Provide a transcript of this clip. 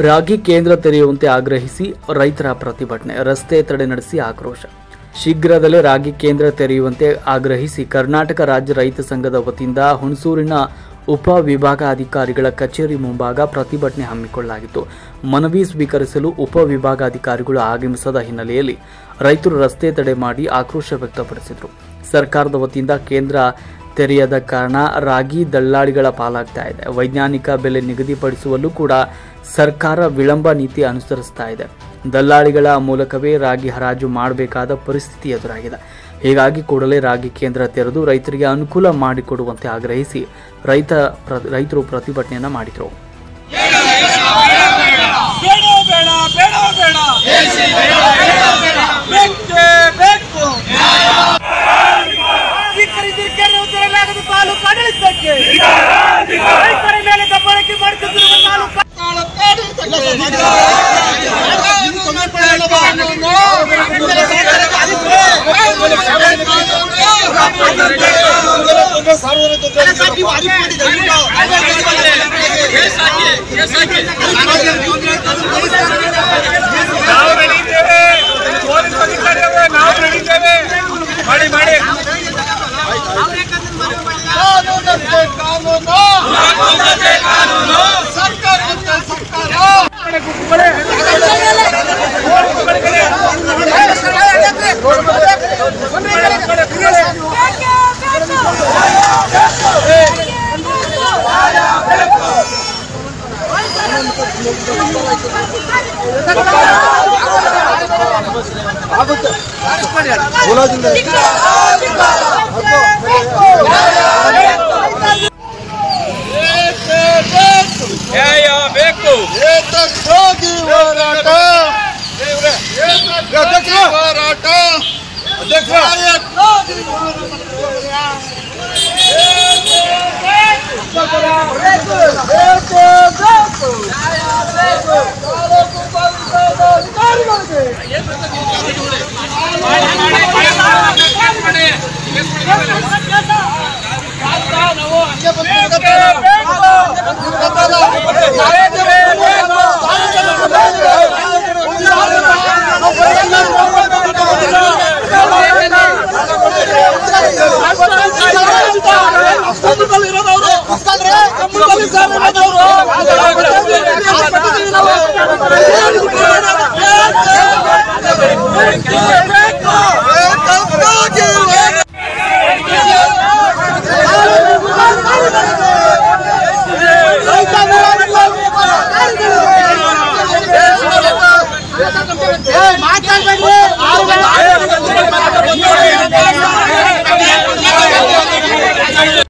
ರಾಗಿ ಕೇಂದ್ರ ತೆರೆಯುವಂತೆ ಆಗ್ರಹಿಸಿ ರೈತರ ಪ್ರತಿಭಟನೆ, ರಸ್ತೆ ತಡೆ ನಡೆಸಿ ಆಕ್ರೋಶ. ಶೀಘ್ರದಲ್ಲೇ ರಾಗಿ ಕೇಂದ್ರ ತೆರೆಯುವಂತೆ ಆಗ್ರಹಿಸಿ ಕರ್ನಾಟಕ ರಾಜ್ಯ ರೈತ ಸಂಘದ ವತಿಯಿಂದ ಹುಣಸೂರಿನ ಉಪ ವಿಭಾಗಾಧಿಕಾರಿಗಳ ಕಚೇರಿ ಮುಂಭಾಗ ಪ್ರತಿಭಟನೆ ಹಮ್ಮಿಕೊಳ್ಳಲಾಗಿತ್ತು. ಮನವಿ ಸ್ವೀಕರಿಸಲು ಉಪ ವಿಭಾಗಾಧಿಕಾರಿಗಳು ಆಗಮಿಸದ ಹಿನ್ನೆಲೆಯಲ್ಲಿ ರೈತರು ರಸ್ತೆ ತಡೆ ಮಾಡಿ ಆಕ್ರೋಶ ವ್ಯಕ್ತಪಡಿಸಿದರು. ಸರ್ಕಾರದ ವತಿಯಿಂದ ಕೇಂದ್ರ ತೆರೆಯದ ಕಾರಣ ರಾಗಿ ದಳ್ಳಾಳಿಗಳ ಪಾಲಾಗ್ತಾ ಇದೆ. ವೈಜ್ಞಾನಿಕ ಬೆಲೆ ನಿಗದಿಪಡಿಸುವಲ್ಲೂ ಕೂಡ ಸರ್ಕಾರ ವಿಳಂಬ ನೀತಿ ಅನುಸರಿಸ್ತಾ ಇದೆ. ದಲ್ಲಾಳಿಗಳ ಮೂಲಕವೇ ರಾಗಿ ಹರಾಜು ಮಾಡಬೇಕಾದ ಪರಿಸ್ಥಿತಿ ಎದುರಾಗಿದೆ. ಹೀಗಾಗಿ ಕೂಡಲೇ ರಾಗಿ ಕೇಂದ್ರ ತೆರೆದು ರೈತರಿಗೆ ಅನುಕೂಲ ಮಾಡಿಕೊಡುವಂತೆ ಆಗ್ರಹಿಸಿ ರೈತರು ಪ್ರತಿಭಟನೆಯನ್ನ ಮಾಡಿದರು. ಮಾತಾಡ್ಬೇಡ್ರಿ